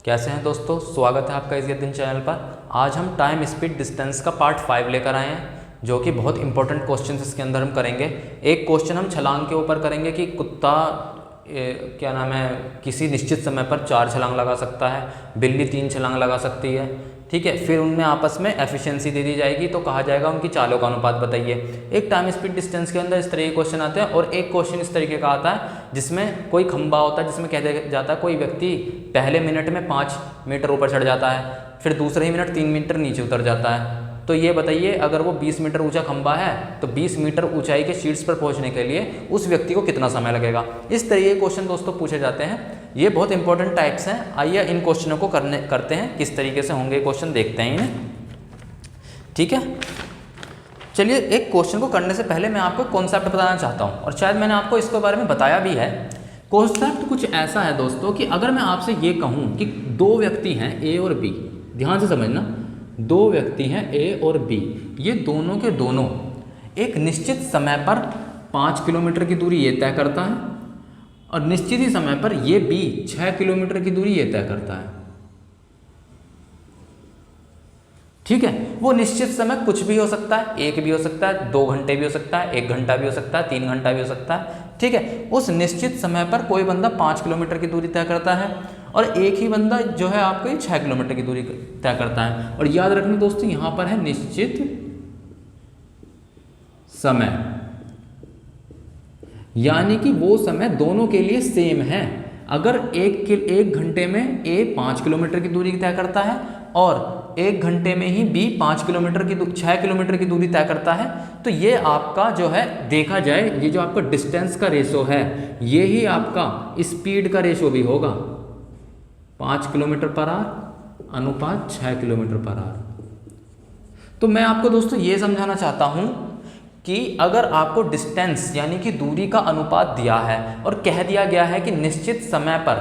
कैसे हैं दोस्तों, स्वागत है आपका इस दिन चैनल पर। आज हम टाइम स्पीड डिस्टेंस का पार्ट 5 लेकर आए हैं, जो कि बहुत इंपॉर्टेंट क्वेश्चन इसके अंदर हम करेंगे। एक क्वेश्चन हम छलांग के ऊपर करेंगे कि कुत्ता क्या नाम है किसी निश्चित समय पर 4 छलांग लगा सकता है, बिल्ली 3 छलांग लगा सकती है। ठीक है, फिर उनमें आपस में एफिशिएंसी दे दी जाएगी, तो कहा जाएगा उनकी चालों का अनुपात बताइए। एक टाइम स्पीड डिस्टेंस के अंदर इस तरह के क्वेश्चन आते हैं, और एक क्वेश्चन इस तरीके का आता है जिसमें कोई खंबा होता है, जिसमें कह दिया जाता है कोई व्यक्ति पहले मिनट में 5 मीटर ऊपर चढ़ जाता है, फिर दूसरे ही मिनट 3 मीटर नीचे उतर जाता है। तो ये बताइए, अगर वो 20 मीटर ऊंचा खंबा है तो 20 मीटर ऊंचाई के शीट्स पर पहुंचने के लिए उस व्यक्ति को कितना समय लगेगा। इस तरीके के क्वेश्चन दोस्तों पूछे जाते हैं। ये बहुत इंपॉर्टेंट टाइप्स हैं। आइए इन क्वेश्चनों को करते हैं, किस तरीके से होंगे क्वेश्चन देखते हैं इन्हें। ठीक है, चलिए एक क्वेश्चन को करने से पहले मैं आपको कॉन्सेप्ट बताना चाहता हूँ, और शायद मैंने आपको इसके बारे में बताया भी है। कॉन्सेप्ट कुछ ऐसा है दोस्तों कि अगर मैं आपसे ये कहूँ कि 2 व्यक्ति हैं ए और बी, ध्यान से समझना, 2 व्यक्ति हैं ए और बी, ये दोनों के दोनों एक निश्चित समय पर 5 किलोमीटर की दूरी ये तय करता है, और निश्चित ही समय पर ये बी 6 किलोमीटर की दूरी ये तय करता है। ठीक है, वो निश्चित समय कुछ भी हो सकता है, 1 भी हो सकता है, 2 घंटे भी हो सकता है, 1 घंटा भी हो सकता है, 3 घंटा भी हो सकता है। ठीक है, उस निश्चित समय पर कोई बंदा 5 किलोमीटर की दूरी तय करता है, और एक ही बंदा जो है आपको ये 6 किलोमीटर की दूरी तय करता है। और याद रखना दोस्तों, यहाँ पर है निश्चित समय, यानी कि वो समय दोनों के लिए सेम है। अगर एक घंटे में ए 5 किलोमीटर की दूरी तय करता है, और 1 घंटे में ही बी 6 किलोमीटर की दूरी तय करता है, तो ये आपका जो है देखा जाए, ये जो आपका डिस्टेंस का रेशो है, ये ही आपका स्पीड का रेशो भी होगा। 5 किलोमीटर पर आवर अनुपात 6 किलोमीटर पर आवर। तो मैं आपको दोस्तों ये समझाना चाहता हूँ कि अगर आपको डिस्टेंस यानी कि दूरी का अनुपात दिया है और कह दिया गया है कि निश्चित समय पर,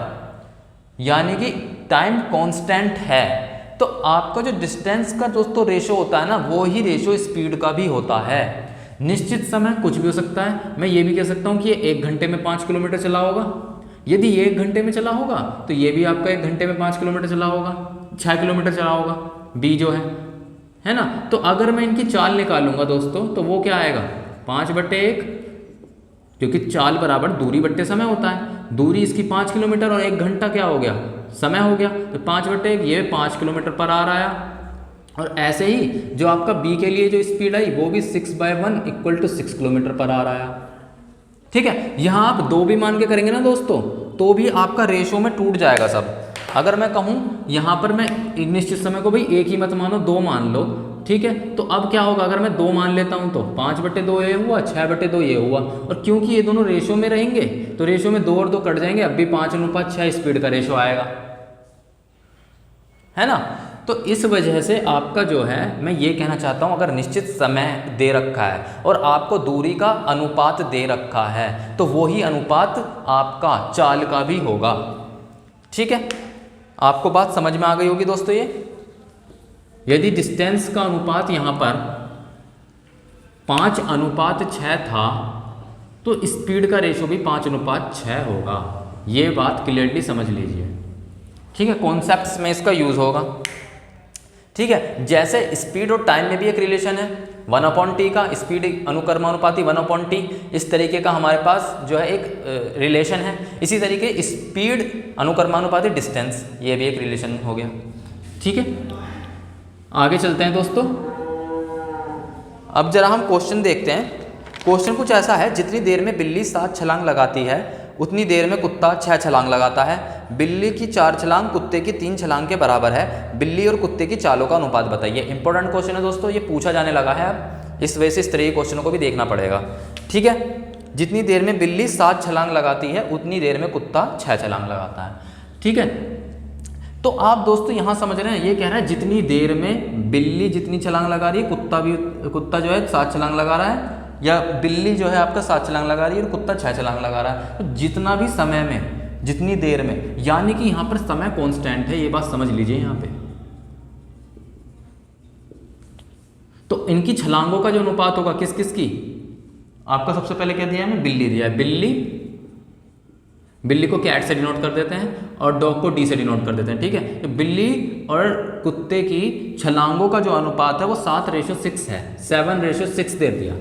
यानी कि टाइम कांस्टेंट है, तो आपका जो डिस्टेंस का दोस्तों रेशो होता है ना, वो ही रेशो स्पीड का भी होता है। निश्चित समय कुछ भी हो सकता है। मैं ये भी कह सकता हूँ कि ये 1 घंटे में 5 किलोमीटर चला होगा। यदि ये 1 घंटे में चला होगा तो ये भी आपका 1 घंटे में 5 किलोमीटर चला होगा, 6 किलोमीटर चला होगा बी जो है ना। तो अगर मैं इनकी चाल निकालूंगा दोस्तों, तो वो क्या आएगा, 5/1, क्योंकि चाल बराबर दूरी बट्टे समय होता है। दूरी इसकी 5 किलोमीटर और 1 घंटा क्या हो गया, समय हो गया। तो 5/1 ये 5 किलोमीटर पर आवर आया। और ऐसे ही जो आपका बी के लिए जो स्पीड आई, वो भी 6/1 = 6 किलोमीटर पर आवर आया। ठीक है, यहाँ आप 2 भी मान के करेंगे ना दोस्तों, तो भी आपका रेशो में टूट जाएगा सब। अगर मैं कहूँ यहाँ पर मैं निश्चित समय को भाई 1 ही मत मानो, 2 मान लो। ठीक है, तो अब क्या होगा, अगर मैं 2 मान लेता हूँ तो 5/2 ये हुआ, 6/2 ये हुआ। और क्योंकि ये दोनों रेशो में रहेंगे, तो रेशो में 2 और 2 कट जाएंगे, अब भी 5:6 स्पीड का रेशो आएगा, है ना। तो इस वजह से आपका जो है, मैं ये कहना चाहता हूँ, अगर निश्चित समय दे रखा है और आपको दूरी का अनुपात दे रखा है, तो वही अनुपात आपका चाल का भी होगा। ठीक है, आपको बात समझ में आ गई होगी दोस्तों। ये यदि डिस्टेंस का अनुपात यहाँ पर 5:6 था, तो स्पीड का रेशो भी 5:6 होगा। ये बात क्लियरली समझ लीजिए। ठीक है, कॉन्सेप्ट्स में इसका यूज होगा। ठीक है, जैसे स्पीड और टाइम में भी एक रिलेशन है 1/t का, स्पीड अनुक्रमानुपाती 1/t, इस तरीके का हमारे पास जो है एक रिलेशन है। इसी तरीके स्पीड अनुक्रमानुपाती डिस्टेंस, ये भी एक रिलेशन हो गया। ठीक है, आगे चलते हैं दोस्तों। अब जरा हम क्वेश्चन देखते हैं। क्वेश्चन कुछ ऐसा है, जितनी देर में बिल्ली 7 छलांग लगाती है, उतनी देर में कुत्ता 6 छलांग लगाता है। बिल्ली की 4 छलांग कुत्ते की 3 छलांग के बराबर है। बिल्ली और कुत्ते की चालों का अनुपात बताइए। इंपॉर्टेंट क्वेश्चन है दोस्तों, ये पूछा जाने लगा है अब, इस वजह से इस तरह के क्वेश्चनों को भी देखना पड़ेगा। ठीक है, जितनी देर में बिल्ली 7 छलांग लगाती है, उतनी देर में कुत्ता 6 छलांग लगाता है। ठीक है, तो आप दोस्तों यहाँ समझ रहे हैं, ये कह रहा है जितनी देर में बिल्ली जितनी छलांग लगा रही है, कुत्ता जो है 7 छलांग लगा रहा है, या बिल्ली जो है आपका 7 छलांग लगा रही है और कुत्ता 6 छलांग लगा रहा है। तो जितना भी समय में, जितनी देर में, यानी कि यहाँ पर समय कांस्टेंट है, ये बात समझ लीजिए यहाँ पे। तो इनकी छलांगों का जो अनुपात होगा किस किस की, आपका सबसे पहले क्या दिया है, बिल्ली दिया है, बिल्ली बिल्ली को कैट से डिनोट कर देते हैं और डॉग को डी से डिनोट कर देते हैं, ठीक है। तो बिल्ली और कुत्ते की छलांगों का जो अनुपात है वो 7:6 है, 7:6 दे दिया,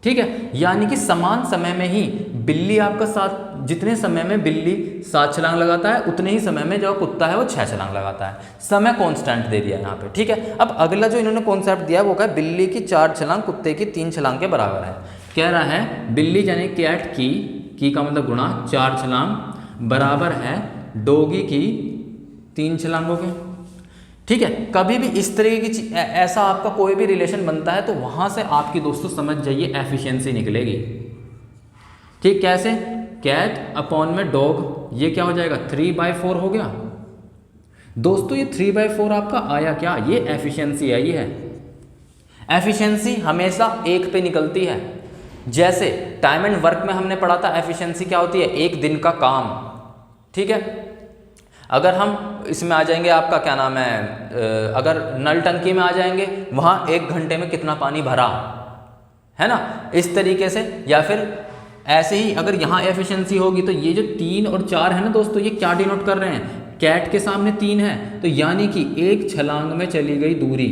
ठीक है। यानी कि समान समय में ही बिल्ली आपका 7, जितने समय में बिल्ली 7 छलांग लगाता है उतने ही समय में जो कुत्ता है वो 6 छलांग लगाता है। समय कांस्टेंट दे दिया यहाँ पे, ठीक है। अब अगला जो इन्होंने कॉन्सेप्ट दिया है वो क्या है, बिल्ली की 4 छलांग कुत्ते की 3 छलांग के बराबर है। कह रहा है बिल्ली यानी कैट की का मतलब गुणा 4 छलांग बराबर है डॉगी की 3 छलांगों के, ठीक है। कभी भी इस तरीके की ऐसा आपका कोई भी रिलेशन बनता है तो वहां से आपकी दोस्तों समझ जाइए एफिशिएंसी निकलेगी, ठीक। कैसे, कैट अपॉन में डॉग, ये क्या हो जाएगा 3/4 हो गया दोस्तों। ये 3/4 आपका आया क्या, ये एफिशिएंसी आई है। एफिशिएंसी हमेशा 1 पे निकलती है। जैसे टाइम एंड वर्क में हमने पढ़ा था एफिशिएंसी क्या होती है, 1 दिन का काम, ठीक है। अगर हम इसमें आ जाएंगे आपका क्या नाम है, अगर नल टंकी में आ जाएंगे वहाँ 1 घंटे में कितना पानी भरा है ना, इस तरीके से। या फिर ऐसे ही अगर यहाँ एफिशिएंसी होगी तो ये जो 3 और 4 है ना दोस्तों, ये क्या डिनोट कर रहे हैं, कैट के सामने 3 है तो यानी कि 1 छलांग में चली गई दूरी,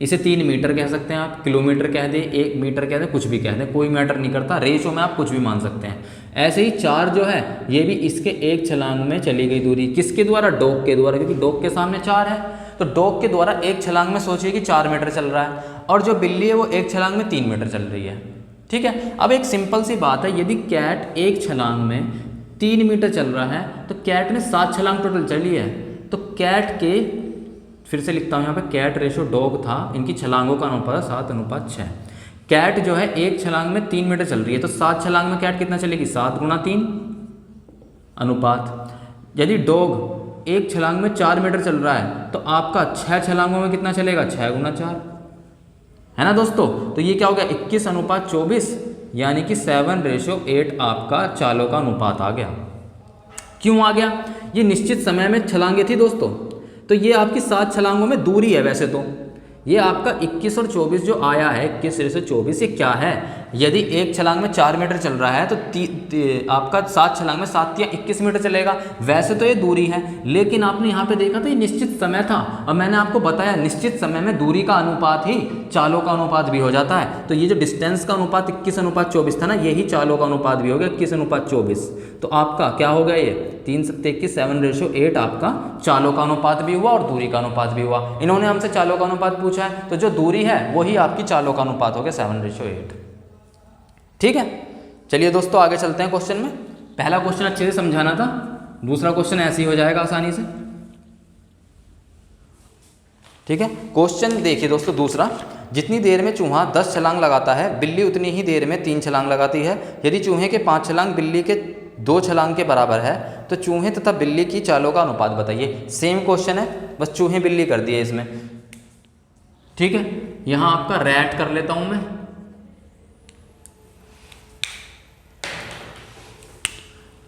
इसे 3 मीटर कह सकते हैं आप, किलोमीटर कह दें, 1 मीटर कह दें, कुछ भी कह दें, कोई मैटर नहीं करता, रेशो में आप कुछ भी मान सकते हैं। ऐसे ही 4 जो है ये भी इसके 1 छलांग में चली गई दूरी, किसके द्वारा, डॉग के द्वारा, क्योंकि डॉग के सामने 4 है तो डॉग के द्वारा 1 छलांग में सोचिए कि 4 मीटर चल रहा है, और जो बिल्ली है वो 1 छलांग में 3 मीटर चल रही है, ठीक है। अब एक सिंपल सी बात है, यदि कैट 1 छलांग में 3 मीटर चल रहा है तो कैट ने 7 छलांग टोटल चली है, तो कैट के, फिर से लिखता हूँ यहाँ पे, कैट रेशो डॉग था, इनकी छलांगों का अनुपात 7:6। कैट जो है 1 छलांग में 3 मीटर चल रही है तो 7 छलांग में कैट कितना चलेगी, 7 × 3 अनुपात। यदि डॉग 1 छलांग में 4 मीटर चल रहा है तो आपका 6 छलांगों में कितना चलेगा, 6 × 4, है ना दोस्तों। तो ये क्या हो गया, 21:24, यानी कि 7:8 आपका चालों का अनुपात आ गया। क्यों आ गया, ये निश्चित समय में छलांगे थी दोस्तों, तो ये आपकी 7 छलांगों में दूरी है। वैसे तो ये आपका 21 और 24 जो आया है, 21 से 24, ये क्या है, यदि 1 छलांग में 4 मीटर चल रहा है तो आपका 7 छलांग में 7 या 21 मीटर चलेगा। वैसे तो ये दूरी है, लेकिन आपने यहाँ पे देखा तो ये निश्चित समय था, और मैंने आपको बताया निश्चित समय में दूरी का अनुपात ही चालों का अनुपात भी हो जाता है। तो ये जो डिस्टेंस का अनुपात 21:24 था ना, यही चालों का अनुपात भी हो गया 21:24। तो आपका क्या हो गया, ये 3 × 21 7:8 आपका चालों का अनुपात भी हुआ और दूरी का अनुपात भी हुआ। इन्होंने हमसे चालों का अनुपात पूछा है तो जो दूरी है वही आपकी चालों का अनुपात हो गया 7:8, ठीक है। चलिए दोस्तों आगे चलते हैं क्वेश्चन में। पहला क्वेश्चन अच्छे से समझाना था, दूसरा क्वेश्चन ऐसे ही हो जाएगा आसानी से, ठीक है। क्वेश्चन देखिए दोस्तों दूसरा, जितनी देर में चूहा 10 छलांग लगाता है बिल्ली उतनी ही देर में 3 छलांग लगाती है। यदि चूहे के 5 छलांग बिल्ली के 2 छलांग के बराबर है तो चूहे तथा बिल्ली की चालों का अनुपात बताइए। सेम क्वेश्चन है, बस चूहे बिल्ली कर दिए इसमें, ठीक है। यहाँ आपका रैट कर लेता हूं मैं,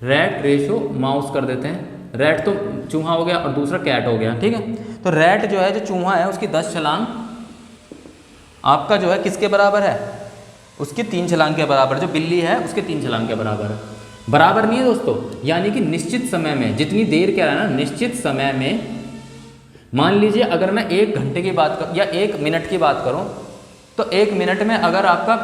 रैट रेशो माउस कर देते हैं। रैट तो चूहा हो गया और दूसरा कैट हो गया, ठीक है। तो रैट जो है, जो चूहा है, उसकी 10 छलांग आपका जो है किसके बराबर है, उसकी 3 छलांग के बराबर। जो बिल्ली है उसके 3 छलांग के बराबर है। बराबर नहीं है दोस्तों, यानी कि निश्चित समय में, जितनी देर कह रहा है ना, निश्चित समय में, मान लीजिए अगर मैं 1 घंटे की बात कर या 1 मिनट की बात करूं तो 1 मिनट में अगर आपका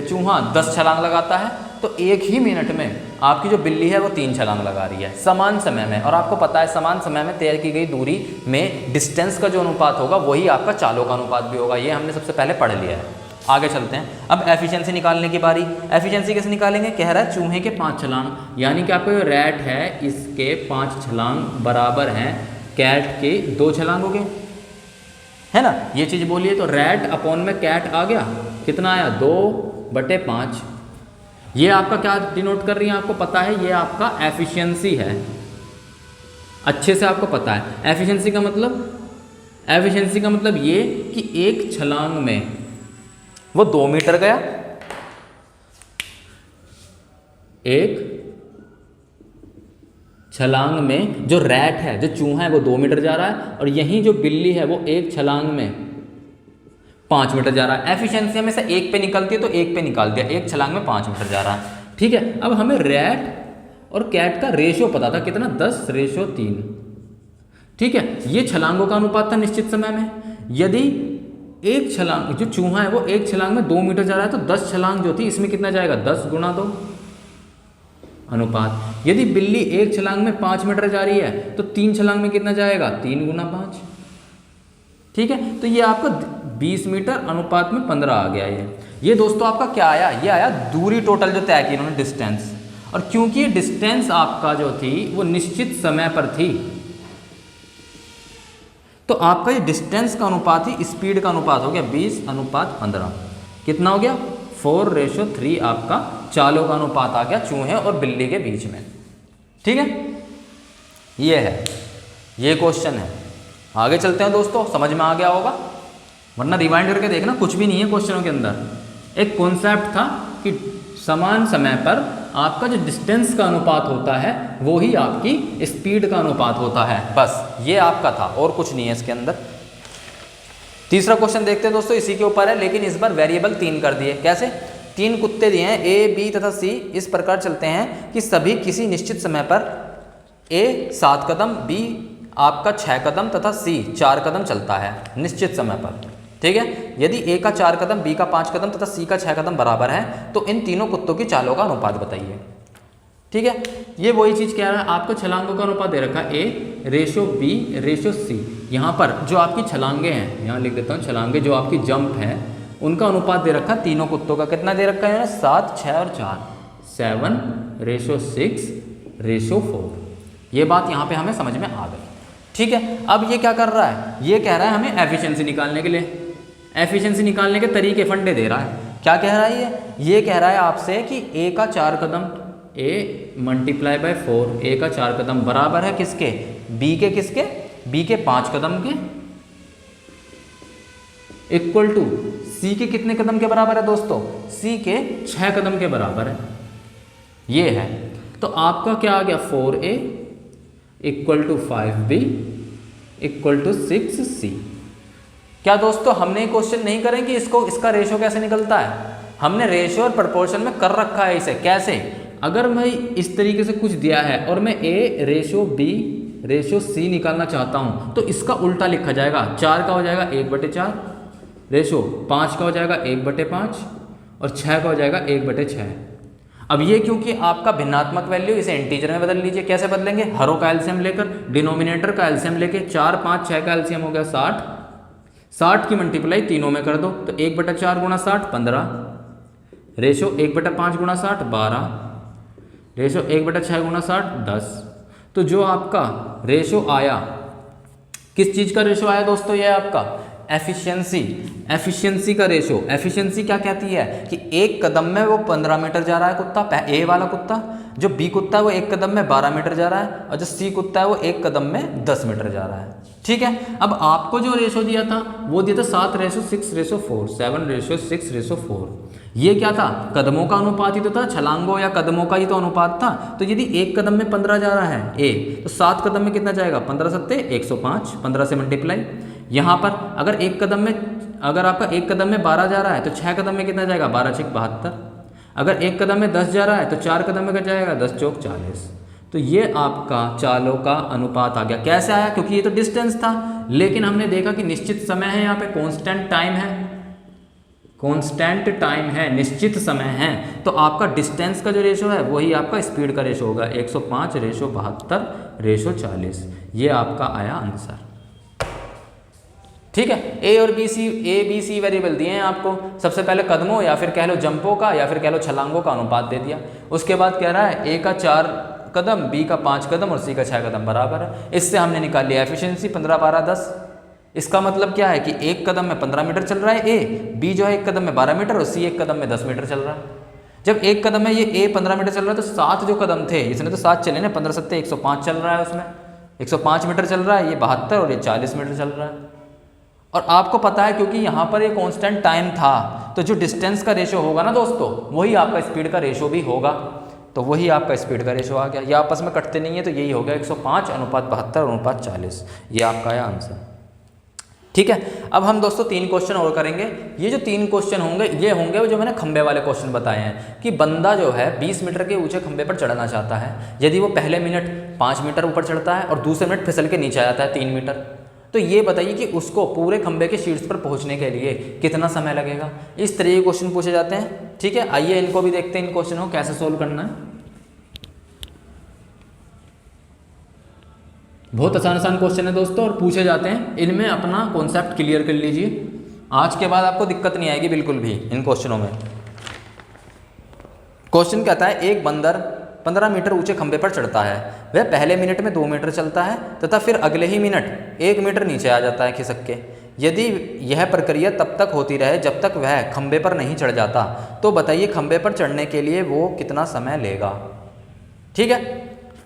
चूहा 10 छलांग लगाता है तो 1 ही मिनट में आपकी जो बिल्ली है वो 3 छलांग लगा रही है समान समय में। और आपको पता है समान समय में तय की गई दूरी में डिस्टेंस का जो अनुपात होगा वही आपका चालों का अनुपात भी होगा। ये हमने सबसे पहले पढ़ लिया है। आगे चलते हैं, अब एफिशिएंसी निकालने की बारी। एफिशिएंसी कैसे निकालेंगे, कह रहा है चूहे के 5 छलांग, यानी कि आपका जो रैट है इसके 5 छलांग बराबर हैं कैट के 2 छलांगों के, है ना। ये चीज़ बोलिए तो रैट अपॉन में कैट आ गया, कितना आया, 2/5। ये आपका क्या डिनोट कर रही है, आपको पता है, ये आपका एफिशिएंसी है, अच्छे से आपको पता है। एफिशिएंसी का मतलब ये कि 1 छलांग में वो 2 मीटर गया, 1 छलांग में जो रैट है, जो चूहा है, वो 2 मीटर जा रहा है, और यहीं जो बिल्ली है वो 1 छलांग में 5 मीटर जा रहा है। एफिशिएंसी हमेशा 1 पे निकलती है तो 1 पे निकाल दिया, 1 छलांग में 5 मीटर जा रहा है, ठीक है। अब हमें रैट और कैट का रेशियो पता था कितना, 10:3। ठीक है, ये छलांगों का अनुपात था निश्चित समय में। यदि एक छलांग, जो चूहा है वो एक छलांग में 2 मीटर जा रहा है, तो 10 छलांग जो थी इसमें कितना जाएगा, 10 × 2 अनुपात। यदि बिल्ली एक छलांग में 5 मीटर जा रही है तो 3 छलांग में कितना जाएगा, 3 × 5। ठीक है, तो ये आपका 20 मीटर अनुपात में 15 आ गया। ये दोस्तों आपका क्या आया, ये आया दूरी टोटल जो तय की इन्होंने, डिस्टेंस। और क्योंकि ये डिस्टेंस आपका जो थी वो निश्चित समय पर थी, तो आपका ये डिस्टेंस का अनुपात ही स्पीड का अनुपात हो गया 20:15। कितना हो गया, 4:3 आपका चालों का अनुपात आ गया चूहे और बिल्ली के बीच में। ठीक है, ये है, ये क्वेश्चन है। आगे चलते हैं दोस्तों, समझ में आ गया होगा, वरना रिवाइंड करके देखना, कुछ भी नहीं है क्वेश्चनों के अंदर। एक कॉन्सेप्ट था कि समान समय पर आपका जो डिस्टेंस का अनुपात होता है वो ही आपकी स्पीड का अनुपात होता है, बस ये आपका था और कुछ नहीं है इसके अंदर। तीसरा क्वेश्चन देखते हैं दोस्तों, इसी के ऊपर है, लेकिन इस बार वेरिएबल 3 कर दिए। कैसे, 3 कुत्ते दिए हैं A, B तथा C, इस प्रकार चलते हैं कि सभी किसी निश्चित समय पर A 7 कदम, B आपका 6 कदम तथा C 4 कदम चलता है निश्चित समय पर। ठीक है, यदि A का 4 कदम, B का 5 कदम तथा C का 6 कदम बराबर है तो इन तीनों कुत्तों की चालों का अनुपात बताइए। ठीक है, ये वही चीज़ कह रहा है, आपको छलांगों का अनुपात दे रखा है A:B:C। यहाँ पर जो आपकी छलांगे हैं, यहाँ लिख देता हूँ, छलांगे जो आपकी जंप है उनका अनुपात दे रखा है तीनों कुत्तों का। कितना दे रखा है, 7, 6 और 4, 7:6:4। ये बात यहाँ पे हमें समझ में आ गई। ठीक है, अब ये क्या कर रहा है, ये कह रहा है हमें एफिशिएंसी निकालने के लिए, एफिशिएंसी निकालने के तरीके फंडे दे रहा है। क्या कह रहा है ये कह रहा है आपसे कि A का 4 कदम, A × 4, A का 4 कदम बराबर है किसके, B के, किसके, B के 5 कदम के, इक्वल टू C के कितने कदम के बराबर है दोस्तों, C के 6 कदम के बराबर है। ये है, तो आपका क्या आ गया, 4A = 5B = 6C। क्या दोस्तों हमने क्वेश्चन नहीं करेंगे इसको, इसका रेशो कैसे निकलता है, हमने रेशो और प्रपोर्शन में कर रखा है इसे। कैसे, अगर मैं इस तरीके से कुछ दिया है और मैं A:B:C निकालना चाहता हूँ तो इसका उल्टा लिखा जाएगा। 4 का हो जाएगा 1/4, रेशो 5 का हो जाएगा 1/5 और 6 का हो जाएगा 1/6। अब ये क्योंकि आपका भिन्नात्मक वैल्यू, इसे इंटीजर में बदल लीजिए। कैसे बदलेंगे, हरों का एलसीएम लेकर, डिनोमिनेटर का एलसीएम लेके, 4, 5, 6 का एलसीएम हो गया 60, 60 की मल्टीप्लाई तीनों में कर दो तो 1/4 × 60 15, रेशो 1/5 × 60 12, रेशो 1/6 × 60 10। तो जो आपका रेशो आया, किस चीज़ का रेशो आया दोस्तों, ये आपका एफिशिएंसी, एफिशिएंसी का रेशो। एफिशिएंसी क्या कहती है कि एक कदम में वो 15 मीटर जा रहा है कुत्ता, ए वाला कुत्ता, जो बी कुत्ता है वो एक कदम में 12 मीटर जा रहा है, और जो सी कुत्ता है वो एक कदम में 10 मीटर जा रहा है। ठीक है, अब आपको जो रेशो दिया था वो दिया था 7:6:4, 7:6:4। ये क्या था, कदमों का अनुपात ही तो था, छलांगों या कदमों का ही तो अनुपात था। तो यदि एक कदम में 15 जा रहा है ए, तो 7 कदम में कितना जाएगा, 15 7 105, 15 से मल्टीप्लाई। यहाँ पर अगर एक कदम में, अगर आपका एक कदम में 12 जा रहा है तो 6 कदम में कितना जाएगा, 12 6 72। अगर एक कदम में 10 जा रहा है तो 4 कदम में क्या जाएगा, 10 चौक 40। तो ये आपका चालों का अनुपात आ गया। कैसे आया, क्योंकि ये तो डिस्टेंस था, लेकिन हमने देखा कि निश्चित समय है, यहाँ पे कांस्टेंट टाइम है, कांस्टेंट टाइम है, निश्चित समय है, तो आपका डिस्टेंस का जो रेशो है वही आपका स्पीड का रेशो होगा, 105:72:40। ये आपका आया आंसर। ठीक है, ए और B C, A B C variable दिए हैं आपको। सबसे पहले कदमों या फिर कह लो जंपों का या फिर कह लो छलांगों का अनुपात दे दिया। उसके बाद कह रहा है ए का 4 कदम, बी का 5 कदम और सी का 6 कदम बराबर है। इससे हमने निकाल लिया एफिशिएंसी 15 12 10। इसका मतलब क्या है कि एक कदम में 15 मीटर चल रहा है ए, बी जो है एक कदम में 12 मीटर और सी एक कदम में 10 मीटर चल रहा है। जब एक कदम में ये ए 15 मीटर चल रहा है तो 7 जो कदम थे, इसने तो 7 चले ना, 15 7 105 चल रहा है, उसमें 105 मीटर चल रहा है, ये 72 और ये 40 मीटर चल रहा है। और आपको पता है क्योंकि यहाँ पर ये कांस्टेंट टाइम था, तो जो डिस्टेंस का रेशो होगा ना दोस्तों, वही आपका स्पीड का रेशो भी होगा। तो वही आपका स्पीड का रेशो आ गया। ये आपस में कटते नहीं है, तो यही हो गया 105:72:40। ये आपका आया आंसर। ठीक है। अब हम दोस्तों 3 क्वेश्चन और करेंगे। ये जो 3 क्वेश्चन होंगे ये होंगे वो जो मैंने खंबे वाले क्वेश्चन बताए हैं कि बंदा जो है 20 मीटर के ऊंचे खंबे पर चढ़ना चाहता है। यदि वो पहले मिनट 5 मीटर ऊपर चढ़ता है और दूसरे मिनट फिसल के नीचे आ जाता है 3 मीटर, तो ये बताइए कि उसको पूरे खंबे के शीर्ष पर पहुंचने के लिए कितना समय लगेगा। इस तरह के क्वेश्चन पूछे जाते हैं। ठीक है, आइए इनको भी देखते हैं, इन क्वेश्चनों को कैसे सोल्व करना है। बहुत आसान क्वेश्चन है दोस्तों और पूछे जाते हैं। इनमें अपना कॉन्सेप्ट क्लियर कर लीजिए, आज के बाद आपको दिक्कत नहीं आएगी बिल्कुल भी इन क्वेश्चनों में। क्वेश्चन कहता है एक बंदर 15 मीटर ऊंचे खंबे पर चढ़ता है। वह पहले मिनट में 2 मीटर चलता है तथा फिर अगले ही मिनट 1 मीटर नीचे आ जाता है खिसक के। यदि यह प्रक्रिया तब तक होती रहे जब तक वह खंबे पर नहीं चढ़ जाता, तो बताइए खंबे पर चढ़ने के लिए वो कितना समय लेगा। ठीक है,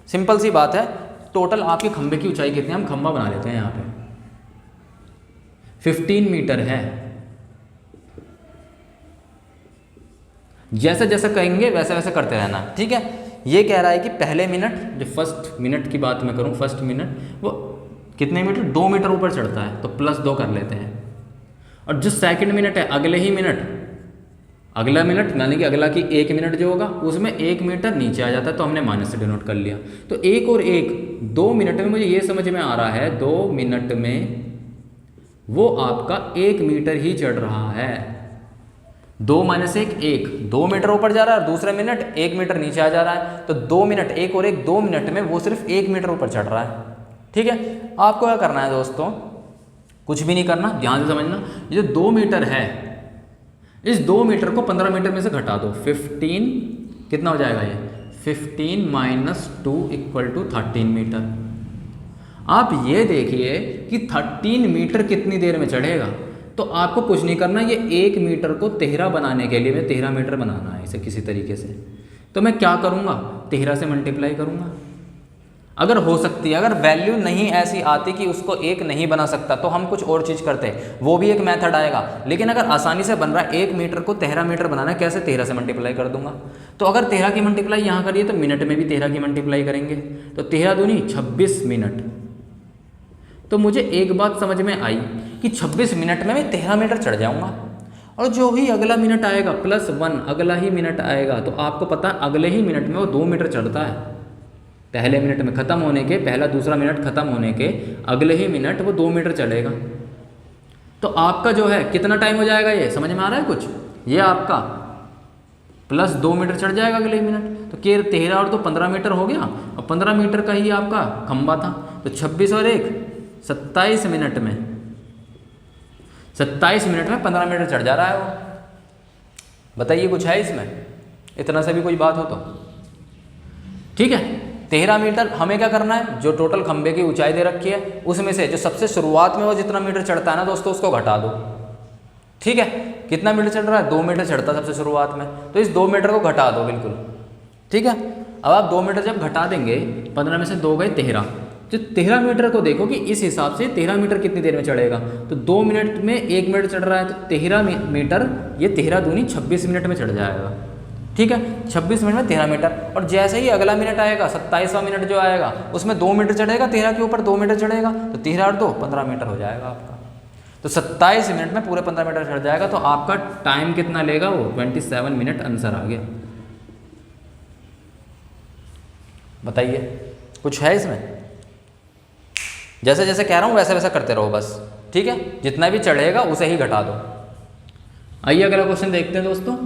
सिंपल सी बात है। टोटल आपके खंबे की ऊंचाई कितनी है, हम खंबा बना लेते हैं यहाँ पे 15 मीटर है। जैसा जैसा कहेंगे वैसा वैसा करते रहना। ठीक है, ये कह रहा है कि पहले मिनट, जो फर्स्ट मिनट की बात मैं करूँ, फर्स्ट मिनट वो कितने मीटर, 2 मीटर ऊपर चढ़ता है, तो +2 कर लेते हैं। और जो सेकंड मिनट है, अगले ही मिनट, अगला मिनट यानी कि अगला की 1 मिनट जो होगा उसमें 1 मीटर नीचे आ जाता है, तो हमने माइनस से डिनोट कर लिया। तो 1 और 1 2 मिनट में मुझे ये समझ में आ रहा है 2 मिनट में वो आपका 1 मीटर ही चढ़ रहा है। 2 - 1 1, 2 मीटर ऊपर जा रहा है और दूसरे मिनट 1 मीटर नीचे आ जा रहा है। तो 2 मिनट, 1 और 1 2 मिनट में वो सिर्फ 1 मीटर ऊपर चढ़ रहा है। ठीक है, आपको क्या करना है दोस्तों, कुछ भी नहीं करना, ध्यान से समझना। ये जो 2 मीटर है, इस 2 मीटर को 15 मीटर में से घटा दो, 15 कितना हो जाएगा, ये 15 - 2 = 13 मीटर। आप ये देखिए कि 13 मीटर कितनी देर में चढ़ेगा। तो आपको कुछ नहीं करना, ये 1 मीटर को 13 बनाने के लिए मैं 13 मीटर बनाना है इसे किसी तरीके से। तो मैं क्या करूँगा, 13 से मल्टीप्लाई करूँगा। अगर हो सकती है, अगर वैल्यू नहीं ऐसी आती कि उसको 1 नहीं बना सकता, तो हम कुछ और चीज़ करते, वो भी एक मेथड आएगा। लेकिन अगर आसानी से बन रहा है 1 मीटर को 13 मीटर बनाना है, कैसे, 13 से मल्टीप्लाई कर दूंगा। तो अगर 13 की मल्टीप्लाई यहाँ करिए तो मिनट में भी 13 की मल्टीप्लाई करेंगे, तो 13 दूनी 26 मिनट। तो मुझे एक बात समझ में आई कि 26 मिनट में मैं 13 मीटर चढ़ जाऊँगा। और जो ही अगला मिनट आएगा +1, अगला ही मिनट आएगा, तो आपको पता है अगले ही मिनट में वो 2 मीटर चढ़ता है। पहले मिनट में ख़त्म होने के, पहला दूसरा मिनट ख़त्म होने के अगले ही मिनट वो 2 मीटर चलेगा। तो आपका जो है कितना टाइम हो जाएगा, ये समझ में आ रहा है कुछ, ये आपका +2 मीटर चढ़ जाएगा अगले ही मिनट। तो 13 और 2 15 मीटर हो गया, और 15 मीटर का ही आपका खंबा था। तो 26 और 1 27 मिनट में, 27 मिनट में 15 मीटर चढ़ जा रहा है वो। बताइए कुछ है इसमें, इतना से भी कोई बात हो तो। ठीक है, 13 मीटर हमें क्या करना है, जो टोटल खंबे की ऊंचाई दे रखी है उसमें से जो सबसे शुरुआत में वो जितना मीटर चढ़ता है ना दोस्तों, उसको घटा दो। ठीक है, कितना मीटर चढ़ रहा है, 2 मीटर चढ़ता है सबसे शुरुआत में, तो इस 2 मीटर को घटा दो बिल्कुल। ठीक है, अब आप 2 मीटर जब घटा देंगे, 15 में से 2 गए 13, तो 13 मीटर को देखो कि इस हिसाब से 13 मीटर कितनी देर में चढ़ेगा। तो 2 मिनट में 1 मिनट चढ़ रहा है, तो 13 मीटर, ये 13 दूनी 26 मिनट में चढ़ जाएगा। ठीक है, 26 मिनट में 13 मीटर। और जैसे ही अगला मिनट आएगा, 27वां मिनट जो आएगा, उसमें 2 मीटर चढ़ेगा, 13 के ऊपर 2 मीटर चढ़ेगा, तो 13 और 2 15 मीटर हो जाएगा आपका। तो 27 मिनट में पूरे 15 मीटर चढ़ जाएगा। तो आपका टाइम कितना लेगा, वो 27 मिनट आंसर आ गया। बताइए कुछ है इसमें, जैसे जैसे कह रहा हूँ वैसे वैसा करते रहो बस। ठीक है, जितना भी चढ़ेगा उसे ही घटा दो। आइए अगला क्वेश्चन देखते हैं दोस्तों,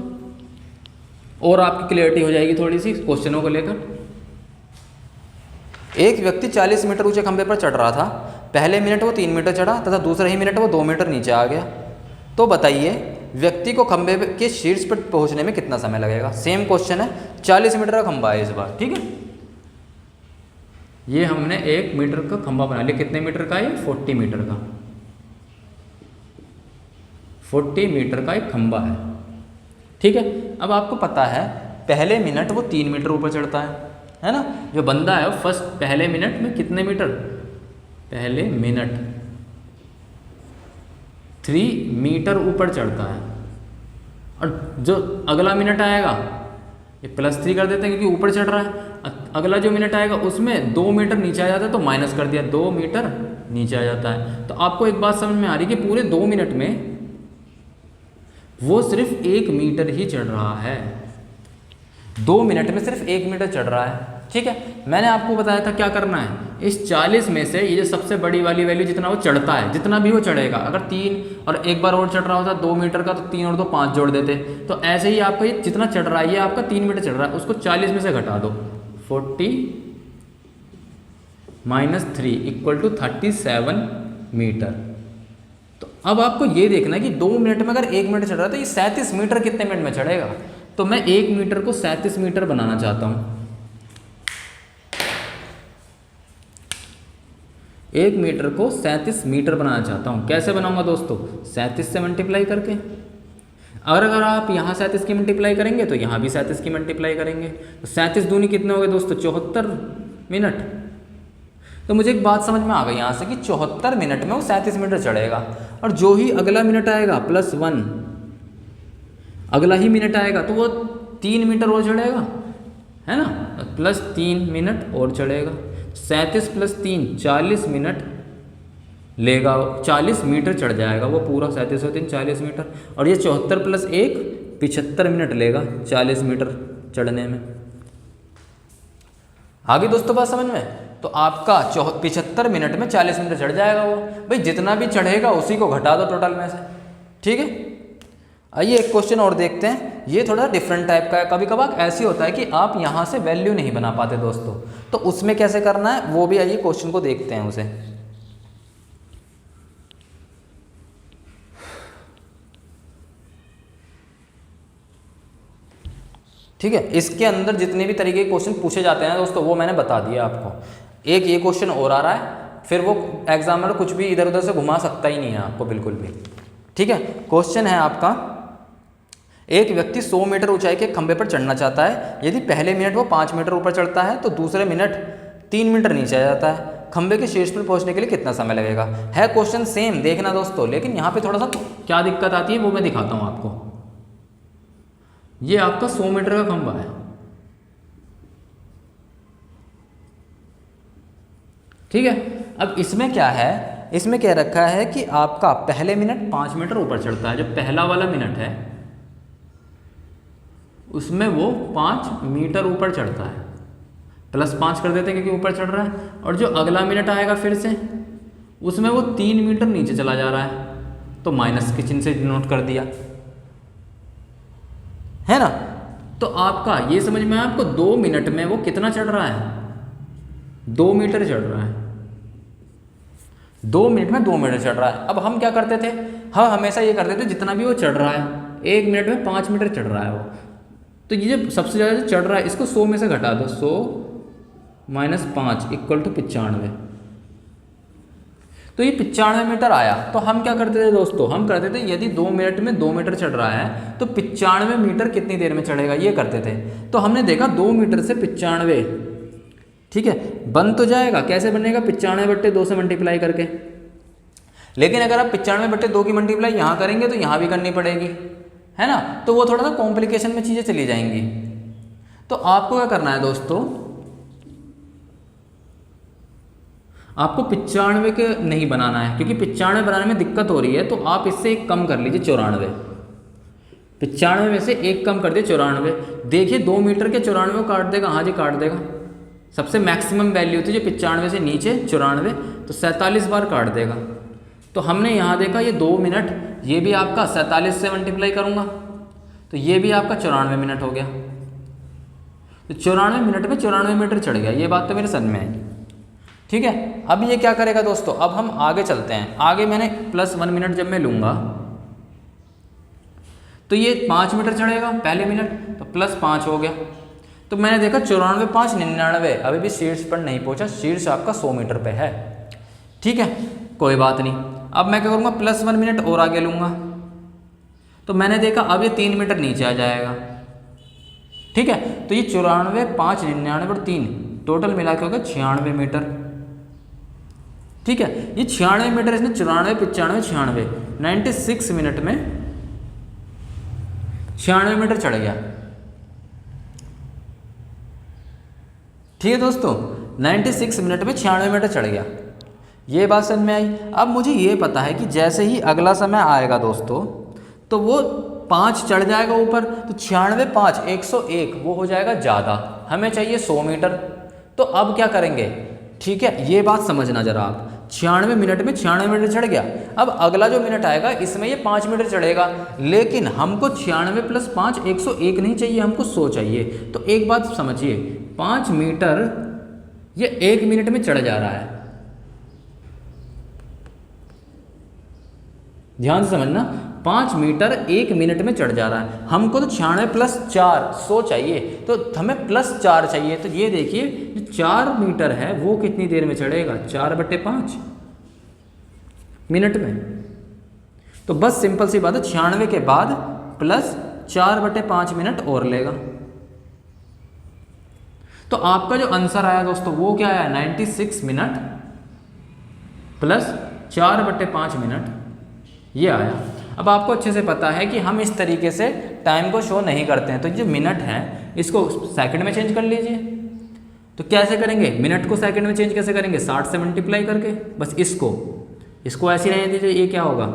और आपकी क्लियरिटी हो जाएगी थोड़ी सी क्वेश्चनों को लेकर। एक व्यक्ति 40 मीटर ऊंचे खंबे पर चढ़ रहा था। पहले मिनट वो 3 मीटर चढ़ा तथा दूसरे ही मिनट वो 2 मीटर नीचे आ गया। तो बताइए व्यक्ति को खंबे के शीर्ष पर पहुंचने में कितना समय लगेगा। सेम क्वेश्चन है, 40 मीटर का खंबा है इस बार। ठीक है, ये हमने 1 मीटर का खंबा बना लिया। कितने मीटर का है, 40 मीटर का, 40 मीटर का एक खंबा है। ठीक है, अब आपको पता है पहले मिनट वो 3 मीटर ऊपर चढ़ता है ना। जो बंदा है फर्स्ट पहले मिनट में कितने मीटर, पहले मिनट 3 मीटर ऊपर चढ़ता है। और जो अगला मिनट आएगा, ये +3 कर देते हैं क्योंकि ऊपर चढ़ रहा है। अगला जो मिनट आएगा उसमें 2 मीटर नीचे आ जाता है, तो माइनस कर दिया, 2 मीटर नीचे आ जाता है। तो आपको एक बात समझ में आ रही कि पूरे 2 मिनट में वो सिर्फ 1 मीटर ही चढ़ रहा है। 2 मिनट में सिर्फ 1 मीटर चढ़ रहा है। ठीक है, मैंने आपको बताया था क्या करना है, इस 40 में से ये जो सबसे बड़ी वाली वैल्यू जितना वो चढ़ता है, जितना भी वो चढ़ेगा, अगर 3 और एक बार और चढ़ रहा होता 2 मीटर का, तो 3 और 2 5 जोड़ देते। तो ऐसे ही आपका ये जितना चढ़ रहा है, ये आपका 3 मीटर चढ़ रहा है, उसको 40 में से घटा दो, 40 - 3 = 37 मीटर। तो अब आपको ये देखना है कि 2 मिनट में अगर 1 मिनट चढ़ रहा है तो ये 37 मीटर कितने मिनट में चढ़ेगा। तो मैं 1 मीटर को 37 मीटर बनाना चाहता हूँ। 1 मीटर को 37 मीटर बनाना चाहता हूँ। कैसे बनाऊंगा दोस्तों, 37 से मल्टीप्लाई करके। अगर आप यहाँ 37 की मल्टीप्लाई करेंगे तो यहाँ भी 37 की मल्टीप्लाई करेंगे, तो 37 दूनी कितने हो गए दोस्तों, 74 मिनट। तो मुझे एक बात समझ में आ गई यहाँ से कि 74 मिनट में वो 37 मीटर चढ़ेगा। और जो ही अगला मिनट आएगा +1, अगला ही मिनट आएगा तो वो 3 मीटर और चढ़ेगा, है ना, +3 मिनट और चढ़ेगा। 37 + 3 40 मिनट लेगा, 40 मीटर चढ़ जाएगा वो पूरा। 37 और 3 40 मीटर, और ये 74 + 1 75 मिनट लेगा 40 मीटर चढ़ने में। आगे दोस्तों बात समझ में, तो आपका 75 मिनट में 40 मिनट चढ़ जाएगा वो। भाई जितना भी चढ़ेगा उसी को घटा दो टोटल में से। ठीक है, आइए एक क्वेश्चन और देखते हैं। ये थोड़ा डिफरेंट टाइप का है। कभी कभार ऐसी होता है कि आप यहाँ से वैल्यू नहीं बना पाते दोस्तों, तो उसमें कैसे करना है वो भी आइए क्वेश्चन को देखते हैं उसे। ठीक है, इसके अंदर जितने भी तरीके के क्वेश्चन पूछे जाते हैं दोस्तों वो मैंने बता दिया आपको। एक ये क्वेश्चन और आ रहा है, फिर वो एग्जामिनर कुछ भी इधर उधर से घुमा सकता ही नहीं है आपको बिल्कुल भी। ठीक है, क्वेश्चन है आपका, एक व्यक्ति 100 मीटर ऊंचाई के खंभे पर चढ़ना चाहता है। यदि पहले मिनट वो 5 मीटर ऊपर चढ़ता है तो दूसरे मिनट 3 मीटर नीचे आ जाता है। खंभे के शीर्ष पर पहुंचने के लिए कितना समय लगेगा। है क्वेश्चन सेम, देखना दोस्तों, लेकिन यहाँ पे थोड़ा सा क्या दिक्कत आती है वो मैं दिखाता हूँ आपको। ये आपका 100 मीटर का खंभा है। ठीक है, अब इसमें क्या है, इसमें क्या रखा है कि आपका पहले मिनट 5 मीटर ऊपर चढ़ता है। जो पहला वाला मिनट है उसमें वो 5 मीटर ऊपर चढ़ता है, +5 कर देते हैं क्योंकि ऊपर चढ़ रहा है। और जो अगला मिनट आएगा फिर से उसमें वो 3 मीटर नीचे चला जा रहा है, तो माइनस के चिन्ह से डिनोट कर दिया, है ना। तो आपका ये समझ में आया आपको 2 मिनट में वो कितना चढ़ रहा है, 2 मीटर चढ़ रहा है। 2 मिनट में 2 मीटर चढ़ रहा है। अब हम क्या करते थे, हम हमेशा ये करते थे जितना भी वो चढ़ रहा है 1 मिनट में 5 मीटर चढ़ रहा है वो, तो ये जो सबसे ज़्यादा चढ़ रहा है इसको 100 में से घटा दो, 100 - 5 = 95। तो ये 95 मीटर आया। तो हम क्या करते थे दोस्तों, हम करते थे यदि 2 मिनट में 2 मीटर चढ़ रहा है तो 95 मीटर कितनी देर में चढ़ेगा ये करते थे। तो हमने देखा 2 मीटर से 95, ठीक है, बन तो जाएगा। कैसे बनेगा, 95/2 से मल्टीप्लाई करके। लेकिन अगर आप 95/2 की मल्टीप्लाई यहाँ करेंगे तो यहाँ भी करनी पड़ेगी, है ना, तो वो थोड़ा सा कॉम्प्लिकेशन में चीज़ें चली जाएंगी। तो आपको क्या करना है दोस्तों, आपको 95 के नहीं बनाना है, क्योंकि 95 बनाने में दिक्कत हो रही है। तो आप इससे एक कम कर लीजिए, 94। 95 में से एक कम कर दिए 94। देखिए 2 मीटर के 94 काट देगा, हाँ जी काट देगा। सबसे मैक्सिमम वैल्यू थी जो 95 से नीचे 94, तो 47 बार काट देगा। तो हमने यहाँ देखा ये 2 मिनट, ये भी आपका 47 से मल्टीप्लाई करूँगा तो ये भी आपका 94 मिनट हो गया। तो 94 मिनट में 94 मीटर चढ़ गया। ये बात तो मेरे समझ में आई। ठीक है, अब ये क्या करेगा दोस्तों, अब हम आगे चलते हैं। आगे मैंने +1 मिनट जब मैं लूँगा तो ये 5 मीटर चढ़ेगा पहले मिनट, तो +5 हो गया। तो मैंने देखा 94 × 5 = 99, अभी भी शीर्ष पर नहीं पहुंचा। शीर्ष आपका 100 मीटर पे है। ठीक है, कोई बात नहीं। अब मैं क्या करूँगा, +1 मिनट और आगे लूँगा तो मैंने देखा अब ये 3 मीटर नीचे आ जाएगा। ठीक है, तो ये 94, 5, 99 और 3 टोटल मिला के होगा 96 मीटर। ठीक है, ये 96 मीटर, इसने 94, 95, 96, 96 मिनट में 96 मीटर चढ़ गया। ठीक है दोस्तों, 96 मिनट में 96 मीटर चढ़ गया। ये बात समझ में आई। अब मुझे ये पता है कि जैसे ही अगला समय आएगा दोस्तों तो वो 5 चढ़ जाएगा ऊपर, तो 96 5 101 वो हो जाएगा ज़्यादा, हमें चाहिए 100 मीटर। तो अब क्या करेंगे, ठीक है, ये बात समझना जरा आप। 96 मिनट में 96 मीटर चढ़ गया, अब अगला जो मिनट आएगा इसमें ये 5 मीटर चढ़ेगा, लेकिन हमको 96 + 5 101 नहीं चाहिए, हमको 100 चाहिए। तो एक बात समझिए, 5 मीटर ये 1 मिनट में चढ़ जा रहा है, ध्यान से समझना, 5 मीटर 1 मिनट में चढ़ जा रहा है। हमको तो 96 + 4 100 चाहिए, तो हमें +4 चाहिए। तो ये देखिए जो 4 मीटर है वो कितनी देर में चढ़ेगा, 4/5 मिनट में। तो बस सिंपल सी बात है, 96 के बाद +4/5 मिनट और लेगा। तो आपका जो आंसर आया दोस्तों वो क्या आया, 96 मिनट +4/5 मिनट, ये आया। अब आपको अच्छे से पता है कि हम इस तरीके से टाइम को शो नहीं करते हैं, तो जो मिनट है इसको सेकंड में चेंज कर लीजिए। तो कैसे करेंगे, मिनट को सेकंड में चेंज कैसे करेंगे, 60 से मल्टीप्लाई करके, बस इसको ऐसे रहने दीजिए। ये क्या होगा,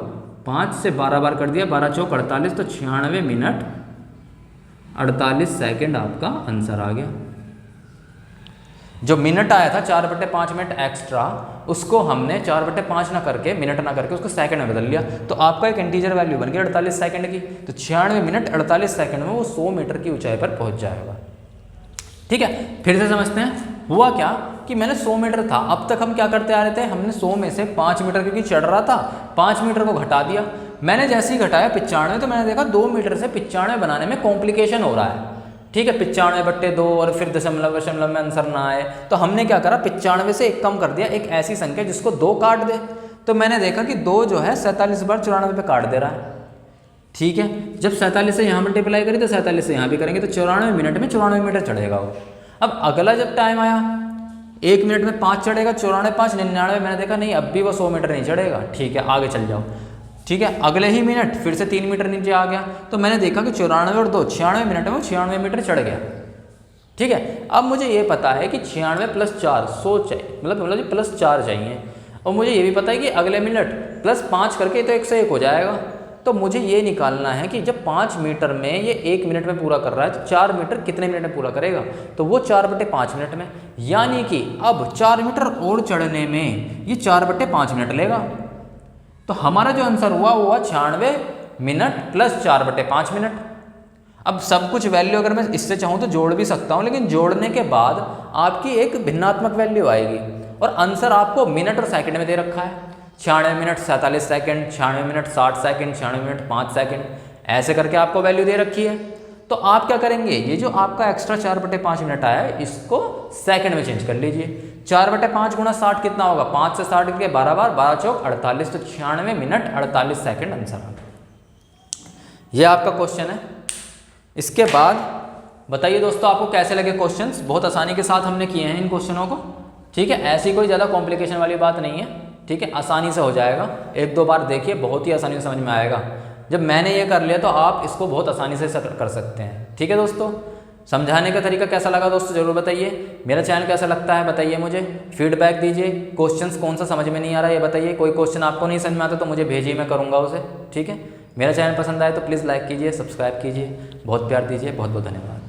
5 से 12 बार कर दिया, 12 चौक 48, तो 96 मिनट 48 सेकेंड आपका आंसर आ गया। जो मिनट आया था 4/5 मिनट एक्स्ट्रा, उसको हमने 4/5 ना करके, मिनट ना करके उसको सेकंड में बदल लिया, तो आपका एक इंटीजर वैल्यू बन गई 48 सेकंड की। तो 96 मिनट 48 सेकंड में वो 100 मीटर की ऊंचाई पर पहुंच जाएगा। ठीक है, फिर से समझते हैं। हुआ क्या कि मैंने 100 मीटर था, अब तक हम क्या करते आ रहे थे, हमने 100 में से 5 मीटर क्योंकि चढ़ रहा था, 5 मीटर को घटा दिया। मैंने जैसे ही घटाया 95, तो मैंने देखा 2 मीटर से 95 बनाने में कॉम्प्लिकेशन हो रहा है। ठीक है, 95/2 और फिर दशमलव में आंसर ना आए, तो हमने क्या करा, 95 से 1 कम कर दिया, एक ऐसी संख्या जिसको 2 काट दे। तो मैंने देखा कि 2 जो है 47 बार 94 पे काट दे रहा है। ठीक है, जब 47 से यहाँ मल्टीप्लाई करें तो 47 से यहाँ भी करेंगे, तो 94 मिनट में 94 मीटर चढ़ेगा वो। अब अगला जब टाइम आया, 1 मिनट में 5 चढ़ेगा, 94 5 99, मैंने देखा नहीं अब भी वो 100 मीटर नहीं चढ़ेगा। ठीक है, आगे चल जाओ। ठीक है, अगले ही मिनट फिर से 3 मीटर नीचे आ गया, तो मैंने देखा कि 94 और 2 96 मिनट में वो 96 मीटर चढ़ गया। ठीक है, अब मुझे ये पता है कि 96 + 4 100 चाहिए, मतलब +4 चाहिए, और मुझे ये भी पता है कि अगले मिनट +5 करके तो 101 हो जाएगा। तो मुझे ये निकालना है कि जब 5 मीटर में ये 1 मिनट में पूरा कर रहा है, तो 4 मीटर कितने मिनट में पूरा करेगा, तो वो 4/5 मिनट में, यानी कि अब 4 मीटर और चढ़ने में ये 4/5 मिनट लेगा। तो हमारा जो आंसर हुआ 96 मिनट +4/5 मिनट। अब सब कुछ वैल्यू अगर मैं इससे चाहूँ तो जोड़ भी सकता हूँ, लेकिन जोड़ने के बाद आपकी एक भिन्नात्मक वैल्यू आएगी, और आंसर आपको मिनट और सेकंड में दे रखा है। 96 minute 47 second, 96 minute 60 second, 96 minute 5 second, ऐसे करके आपको वैल्यू दे रखी है। तो आप क्या करेंगे, ये जो आपका एक्स्ट्रा 4/5 मिनट आया है इसको सेकंड में चेंज कर लीजिए। 4/5 × 60 कितना होगा, 5 से 60 के 12 बार, 12 चौक 48, तो 96 मिनट 48 सेकंड आंसर आ गया। ये आपका क्वेश्चन है। इसके बाद बताइए दोस्तों आपको कैसे लगे क्वेश्चंस। बहुत आसानी के साथ हमने किए हैं इन क्वेश्चनों को। ठीक है, ऐसी कोई ज़्यादा कॉम्प्लिकेशन वाली बात नहीं है। ठीक है, आसानी से हो जाएगा, 1-2 बार देखिए, बहुत ही आसानी से समझ में आएगा। जब मैंने ये कर लिया तो आप इसको बहुत आसानी से कर सकते हैं। ठीक है दोस्तों, समझाने का तरीका कैसा लगा दोस्तों ज़रूर बताइए। मेरा चैनल कैसा लगता है बताइए, मुझे फीडबैक दीजिए। क्वेश्चंस कौन सा समझ में नहीं आ रहा है ये बताइए। कोई क्वेश्चन आपको नहीं समझ में आता तो मुझे भेजिए, मैं करूँगा उसे। ठीक है, मेरा चैनल पसंद आए तो प्लीज़ लाइक कीजिए, सब्सक्राइब कीजिए, बहुत प्यार दीजिए। बहुत बहुत धन्यवाद।